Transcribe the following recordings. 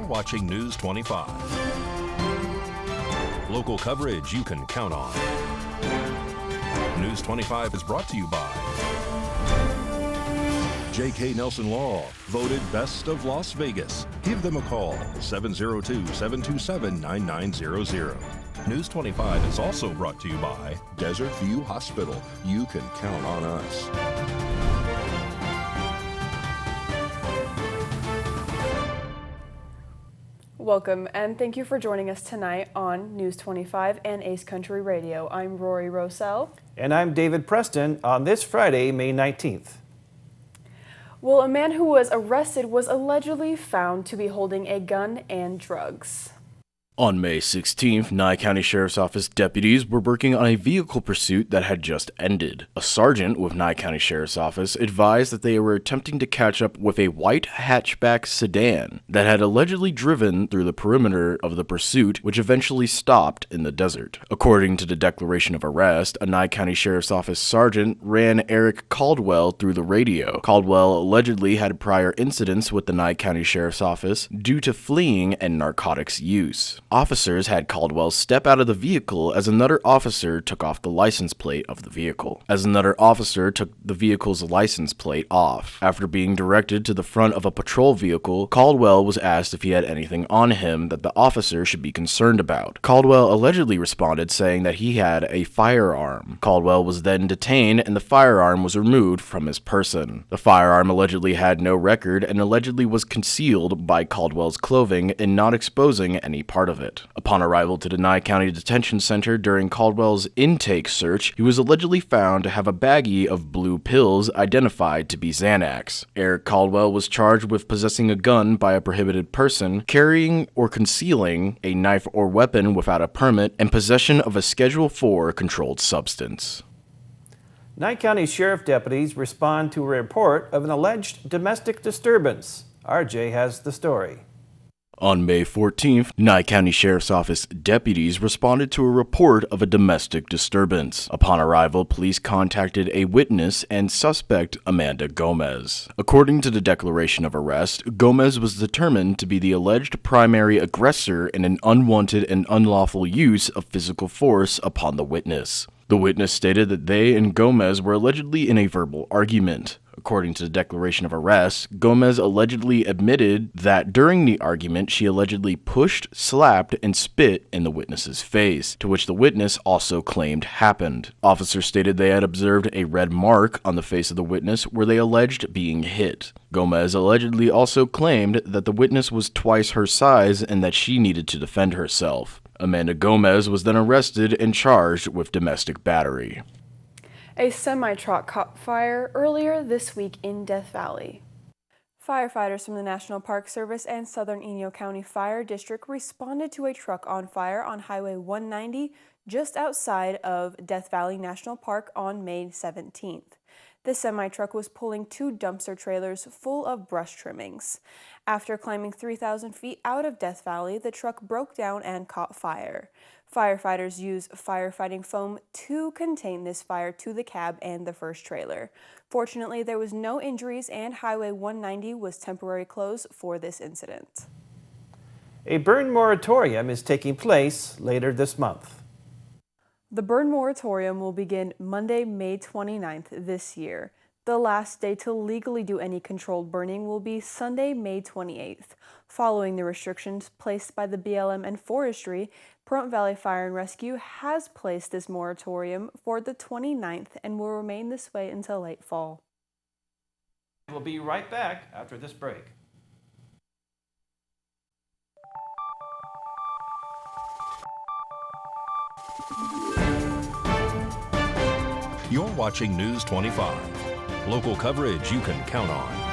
watching News 25. Local coverage you can count on. News 25 is brought to you by J.K. Nelson Law, voted Best of Las Vegas. Give them a call, 702-727-9900. News 25 is also brought to you by Desert View Hospital. You can count on us. Welcome, and thank you for joining us tonight on News 25 and Ace Country Radio. I'm Rory Rosell. And I'm David Preston on this Friday, May 19th. Well, a man who was arrested was allegedly found to be holding a gun and drugs. On May 16th, Nye County Sheriff's Office deputies were working on a vehicle pursuit that had just ended. A sergeant with Nye County Sheriff's Office advised that they were attempting to catch up with a white hatchback sedan that had allegedly driven through the perimeter of the pursuit, which eventually stopped in the desert. According to the declaration of arrest, a Nye County Sheriff's Office sergeant ran Eric Caldwell through the radio. Caldwell allegedly had prior incidents with the Nye County Sheriff's Office due to fleeing and narcotics use. Officers had Caldwell step out of the vehicle as another officer took off the license plate of the vehicle. As another officer took the vehicle's license plate off. After being directed to the front of a patrol vehicle, Caldwell was asked if he had anything on him that the officer should be concerned about. Caldwell allegedly responded saying that he had a firearm. Caldwell was then detained and the firearm was removed from his person. The firearm allegedly had no record and allegedly was concealed by Caldwell's clothing and not exposing any part of it. Upon arrival to the Nye County Detention Center during Caldwell's intake search, he was allegedly found to have a baggie of blue pills identified to be Xanax. Eric Caldwell was charged with possessing a gun by a prohibited person, carrying or concealing a knife or weapon without a permit, and possession of a Schedule IV controlled substance. Nye County Sheriff deputies respond to a report of an alleged domestic disturbance. RJ has the story. On May 14th, Nye County Sheriff's Office deputies responded to a report of a domestic disturbance. Upon arrival, police contacted a witness and suspect Amanda Gomez. According to the declaration of arrest, Gomez was determined to be the alleged primary aggressor in an unwanted and unlawful use of physical force upon the witness. The witness stated that they and Gomez were allegedly in a verbal argument. According to the declaration of arrest, Gomez allegedly admitted that during the argument she allegedly pushed, slapped, and spit in the witness's face, to which the witness also claimed happened. Officers stated they had observed a red mark on the face of the witness where they alleged being hit. Gomez allegedly also claimed that the witness was twice her size and that she needed to defend herself. Amanda Gomez was then arrested and charged with domestic battery. A semi-truck caught fire earlier this week in Death Valley. Firefighters from the National Park Service and Southern Inyo County Fire District responded to a truck on fire on Highway 190 just outside of Death Valley National Park on May 17th. The semi-truck was pulling two dumpster trailers full of brush trimmings. After climbing 3,000 feet out of Death Valley, the truck broke down and caught fire. Firefighters used firefighting foam to contain this fire to the cab and the first trailer. Fortunately, there was no injuries and Highway 190 was temporarily closed for this incident. A burn moratorium is taking place later this month. The burn moratorium will begin Monday, May 29th this year. The last day to legally do any controlled burning will be Sunday, May 28th. Following the restrictions placed by the BLM and Forestry, Pahrump Valley Fire and Rescue has placed this moratorium for the 29th and will remain this way until late fall. We'll be right back after this break. You're watching News 25. Local coverage you can count on.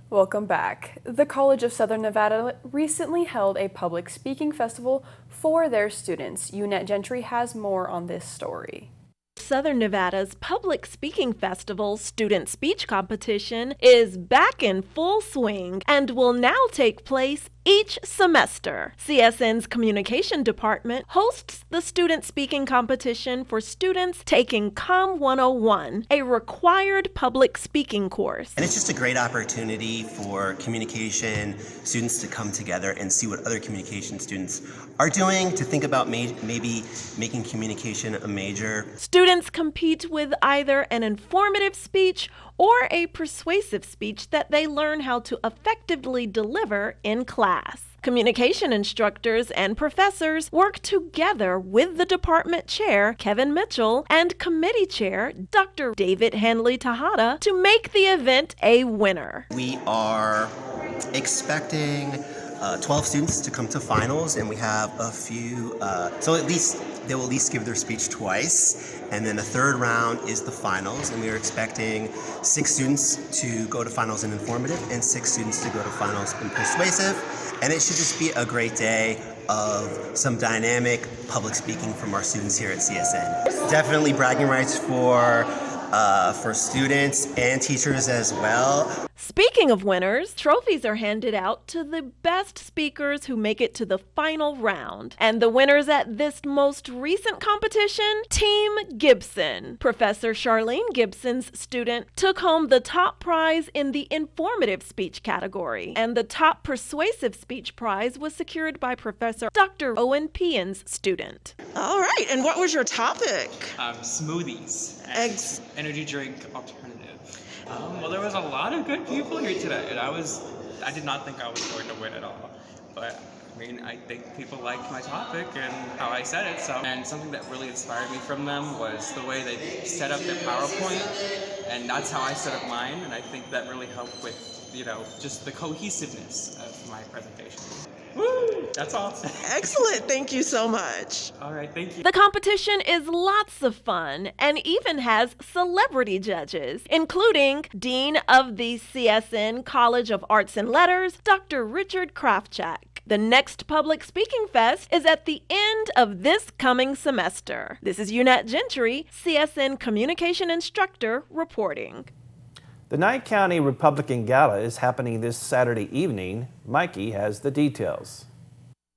Welcome back. The College of Southern Nevada recently held a public speaking festival for their students. Unette Gentry has more on this story. Southern Nevada's Public Speaking Festival student speech competition is back in full swing and will now take place Each semester, CSN's Communication Department hosts the student speaking competition for students taking Com 101, a required public speaking course. And it's just a great opportunity for communication students to come together and see what other communication students are doing, to think about maybe making communication a major. Students compete with either an informative speech or a persuasive speech that they learn how to effectively deliver in class. Communication instructors and professors work together with the department chair, Kevin Mitchell, and committee chair, Dr. David Hanley Tejada, to make the event a winner. We are expecting 12 students to come to finals, and we have a few, so at least they will at least give their speech twice, and then a third round is the finals, and we are expecting 6 students to go to finals in informative and 6 students to go to finals in persuasive, and it should just be a great day of some dynamic public speaking from our students here at CSN. Definitely bragging rights for students and teachers as well. Speaking of winners, trophies are handed out to the best speakers who make it to the final round. And the winners at this most recent competition, Team Gibson. Professor Charlene Gibson's student took home the top prize in the informative speech category. And the top persuasive speech prize was secured by Professor Dr. Owen Peon's student. All right, and what was your topic? Smoothies. Eggs. Energy drink alternative. Well, there was a lot of good people here today, and I did not think I was going to win at all. But I mean, I think people liked my topic and how I said it. And something that really inspired me from them was the way they set up their PowerPoint, and that's how I set up mine. And I think that really helped with, just the cohesiveness of my presentation. Woo! That's all. Excellent. Thank you so much. All right, thank you. The competition is lots of fun and even has celebrity judges, including Dean of the CSN College of Arts and Letters, Dr. Richard Krafchak. The next Public Speaking Fest is at the end of this coming semester. This is Unat Gentry, CSN Communication Instructor, reporting. The Nye County Republican Gala is happening this Saturday evening. Mikey has the details.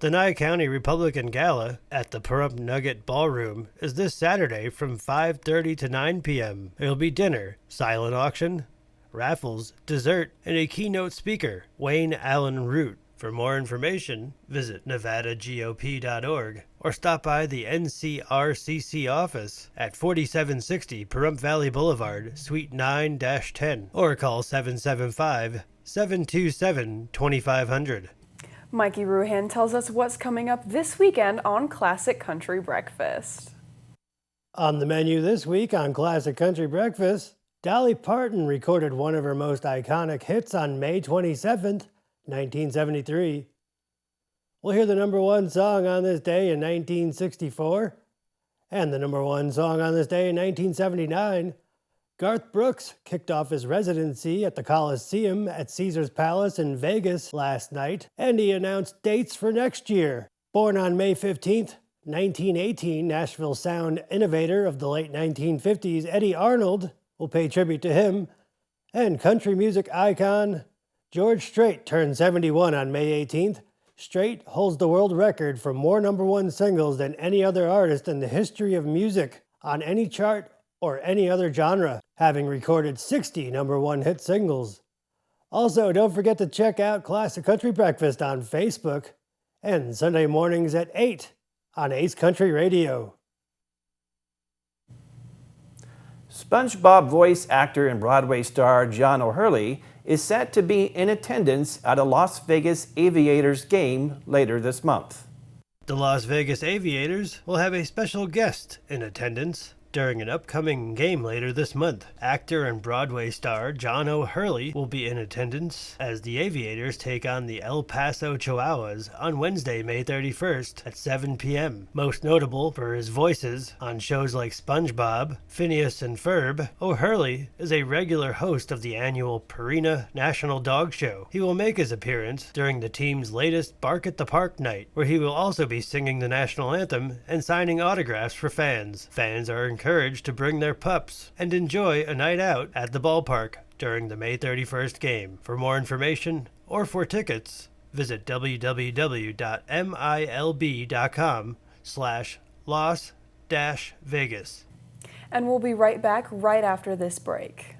The Nye County Republican Gala at the Pahrump Nugget Ballroom is this Saturday from 5:30 to 9 p.m. There will be dinner, silent auction, raffles, dessert, and a keynote speaker, Wayne Allen Root. For more information, visit nevadagop.org or stop by the NCRCC office at 4760 Pahrump Valley Boulevard, Suite 9-10, or call 775-727-2500. Mikey Ruhan tells us what's coming up this weekend on Classic Country Breakfast. On the menu this week on Classic Country Breakfast, Dolly Parton recorded one of her most iconic hits on May 27th, 1973. We'll hear the number one song on this day in 1964 and the number one song on this day in 1979. Garth Brooks kicked off his residency at the Coliseum at Caesar's Palace in Vegas last night, and he announced dates for next year. Born on May 15th, 1918, Nashville sound innovator of the late 1950s, Eddie Arnold will pay tribute to him, and country music icon George Strait turned 71 on May 18th. Strait holds the world record for more number one singles than any other artist in the history of music on any chart or any other genre, having recorded 60 number one hit singles. Also, don't forget to check out Classic Country Breakfast on Facebook and Sunday mornings at 8 on Ace Country Radio. SpongeBob voice actor and Broadway star John O'Hurley is set to be in attendance at a Las Vegas Aviators game later this month. The Las Vegas Aviators will have a special guest in attendance during an upcoming game later this month. Actor and Broadway star John O'Hurley will be in attendance as the Aviators take on the El Paso Chihuahuas on Wednesday, May 31st at 7 p.m. Most notable for his voices on shows like SpongeBob, Phineas and Ferb, O'Hurley is a regular host of the annual Purina National Dog Show. He will make his appearance during the team's latest Bark at the Park night, where he will also be singing the national anthem and signing autographs for fans. Fans are encouraged to bring their pups and enjoy a night out at the ballpark during the May 31st game. For more information or for tickets, Visit www.milb.com/Las-Vegas. And we'll be right back right after this break.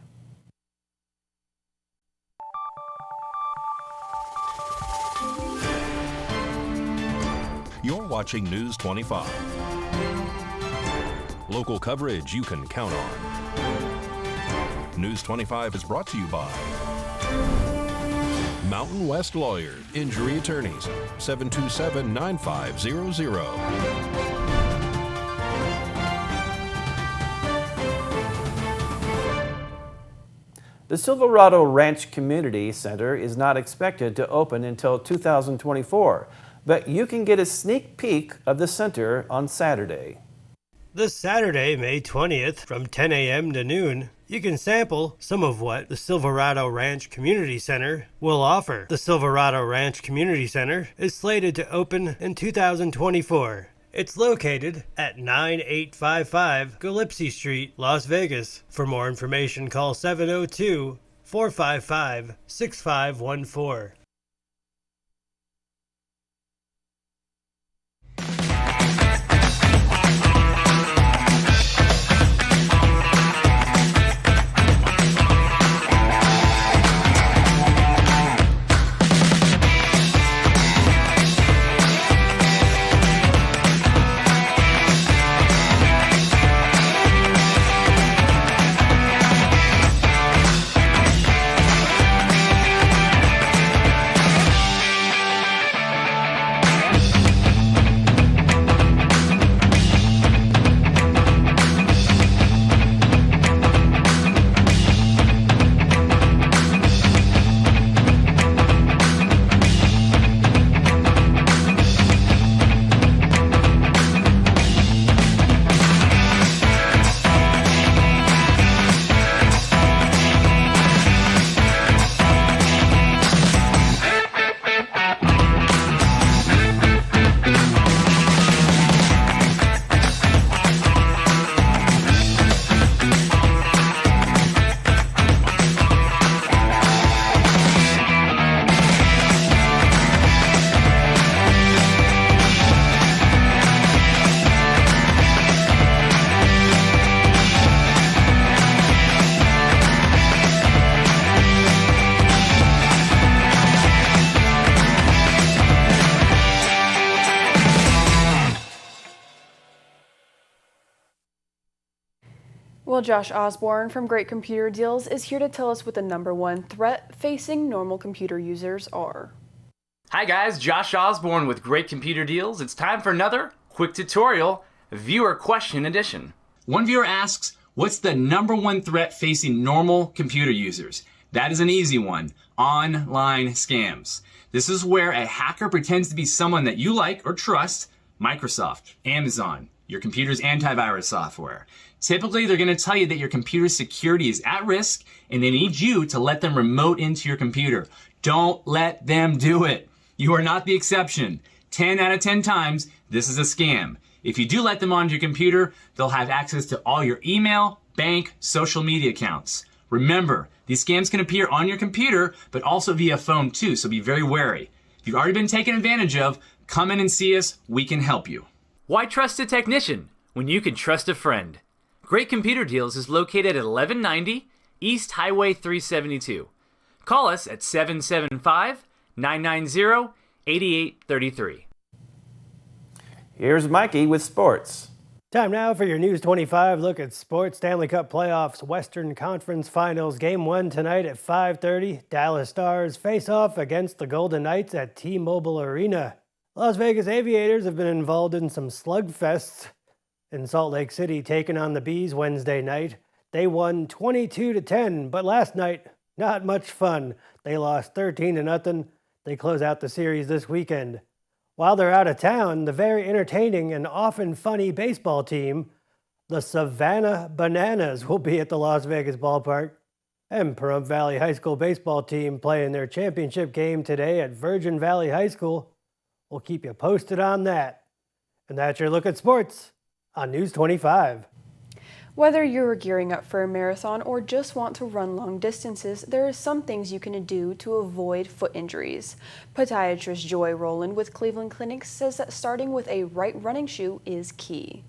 You're watching News 25. Local coverage you can count on. News 25 is brought to you by Mountain West Lawyer, Injury Attorneys, 727-9500. The Silverado Ranch Community Center is not expected to open until 2024, but you can get a sneak peek of the center on Saturday. This Saturday, May 20th, from 10 a.m. to noon, you can sample some of what the Silverado Ranch Community Center will offer. The Silverado Ranch Community Center is slated to open in 2024. It's located at 9855 Gillespie Street, Las Vegas. For more information, call 702-455-6514. Well, Josh Osborne from Great Computer Deals is here to tell us what the #1 threat facing normal computer users are. Hi guys, Josh Osborne with Great Computer Deals. It's time for another quick tutorial, viewer question edition. One viewer asks, what's the #1 threat facing normal computer users? That is an easy one, online scams. This is where a hacker pretends to be someone that you like or trust, Microsoft, Amazon, your computer's antivirus software. Typically, they're going to tell you that your computer's security is at risk and they need you to let them remote into your computer. Don't let them do it. You are not the exception. 10 out of 10 times, this is a scam. If you do let them onto your computer, they'll have access to all your email, bank, social media accounts. Remember, these scams can appear on your computer, but also via phone too, so be very wary. If you've already been taken advantage of, come in and see us. We can help you. Why trust a technician when you can trust a friend? Great Computer Deals is located at 1190 East Highway 372. Call us at 775-990-8833. Here's Mikey with sports. Time now for your News 25 look at sports. Stanley Cup Playoffs Western Conference Finals. Game 1 tonight at 5:30. Dallas Stars face off against the Golden Knights at T-Mobile Arena. Las Vegas Aviators have been involved in some slugfests in Salt Lake City, taking on the Bees Wednesday night. They won 22-10, but last night, not much fun. They lost 13-0. They close out the series this weekend. While they're out of town, the very entertaining and often funny baseball team, the Savannah Bananas, will be at the Las Vegas ballpark. And Pahrump Valley High School baseball team playing their championship game today at Virgin Valley High School. We'll keep you posted on that. And that's your look at sports on News 25. Whether you're gearing up for a marathon or just want to run long distances, there are some things you can do to avoid foot injuries. Podiatrist Joy Rowland with Cleveland Clinic says that starting with a right running shoe is key.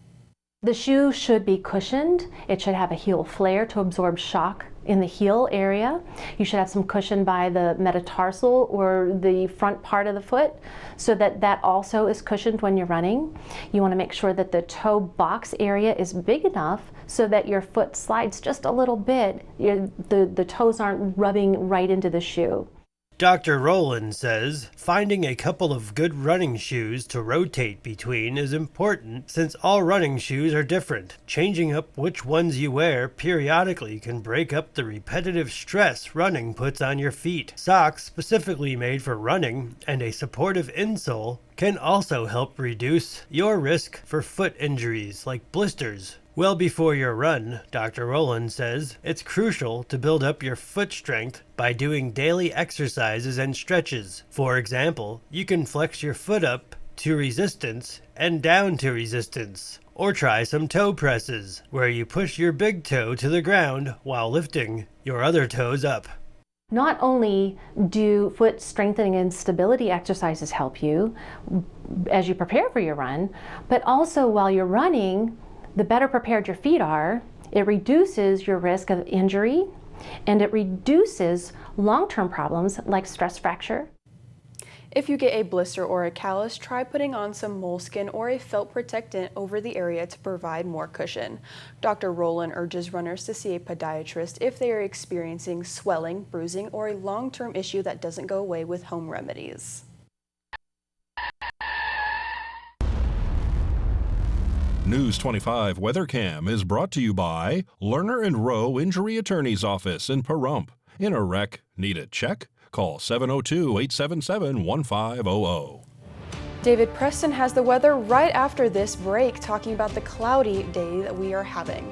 The shoe should be cushioned. It should have a heel flare to absorb shock in the heel area. You should have some cushion by the metatarsal or the front part of the foot so that that also is cushioned when you're running. You want to make sure that the toe box area is big enough so that your foot slides just a little bit. The toes aren't rubbing right into the shoe. Dr. Rowland says finding a couple of good running shoes to rotate between is important since all running shoes are different. Changing up which ones you wear periodically can break up the repetitive stress running puts on your feet. Socks specifically made for running and a supportive insole can also help reduce your risk for foot injuries like blisters. Well before your run, Dr. Rowland says it's crucial to build up your foot strength by doing daily exercises and stretches. For example, you can flex your foot up to resistance and down to resistance. Or try some toe presses, where you push your big toe to the ground while lifting your other toes up. Not only do foot strengthening and stability exercises help you as you prepare for your run, but also while you're running, the better prepared your feet are, it reduces your risk of injury and it reduces long-term problems like stress fracture. If you get a blister or a callus, try putting on some moleskin or a felt protectant over the area to provide more cushion. Dr. Rowland urges runners to see a podiatrist if they are experiencing swelling, bruising, or a long-term issue that doesn't go away with home remedies. News 25 Weather Cam is brought to you by Lerner and Rowe Injury Attorney's Office in Pahrump. In a wreck, need a check? Call 702-877-1500. David Preston has the weather right after this break, talking about the cloudy day that we are having.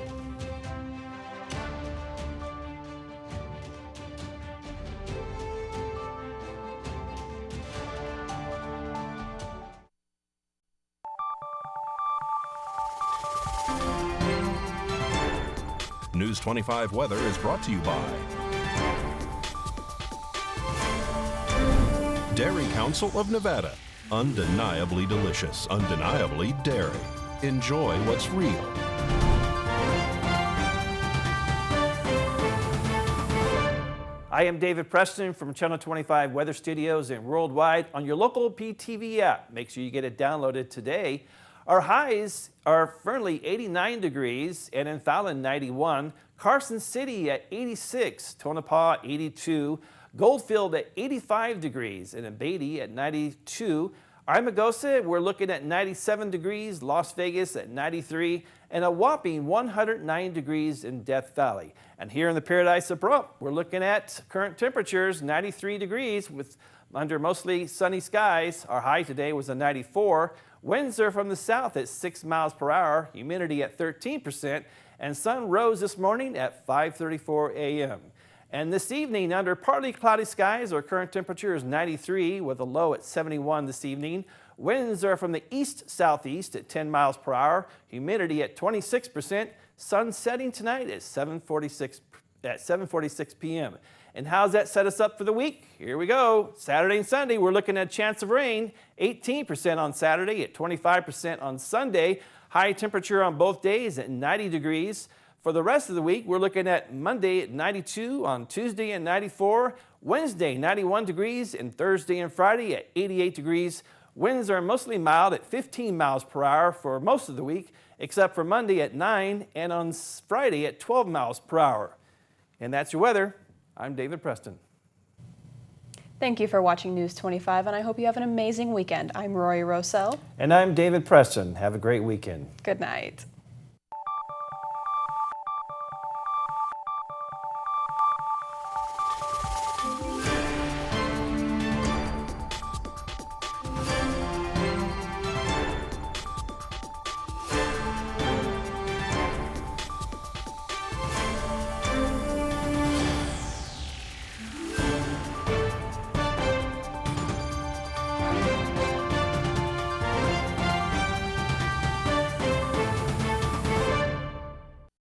News 25 weather is brought to you by Dairy Council of Nevada. Undeniably delicious, undeniably dairy. Enjoy what's real. I am David Preston from Channel 25 Weather Studios and worldwide on your local PTV app. Make sure you get it downloaded today. Our highs are Fernley 89 degrees and in Fallon 91, Carson City at 86, Tonopah 82, Goldfield at 85 degrees and in Beatty at 92. Armagosa, we're looking at 97 degrees, Las Vegas at 93, and a whopping 109 degrees in Death Valley. And here in the Paradise of Pahrump, we're looking at current temperatures, 93 degrees with under mostly sunny skies. Our high today was a 94. Winds are from the south at 6 miles per hour, humidity at 13%, and sun rose this morning at 5:34 a.m. And this evening, under partly cloudy skies, our current temperature is 93 with a low at 71 this evening. Winds are from the east-southeast at 10 miles per hour, humidity at 26%, sun setting tonight at 7:46 p.m. And how's that set us up for the week? Here we go. Saturday and Sunday, we're looking at a chance of rain, 18% on Saturday at 25% on Sunday. High temperature on both days at 90 degrees. For the rest of the week, we're looking at Monday at 92, on Tuesday at 94, Wednesday 91 degrees, and Thursday and Friday at 88 degrees. Winds are mostly mild at 15 miles per hour for most of the week, except for Monday at 9 and on Friday at 12 miles per hour. And that's your weather. I'm David Preston. Thank you for watching News 25, and I hope you have an amazing weekend. I'm Rory Rosell. And I'm David Preston. Have a great weekend. Good night.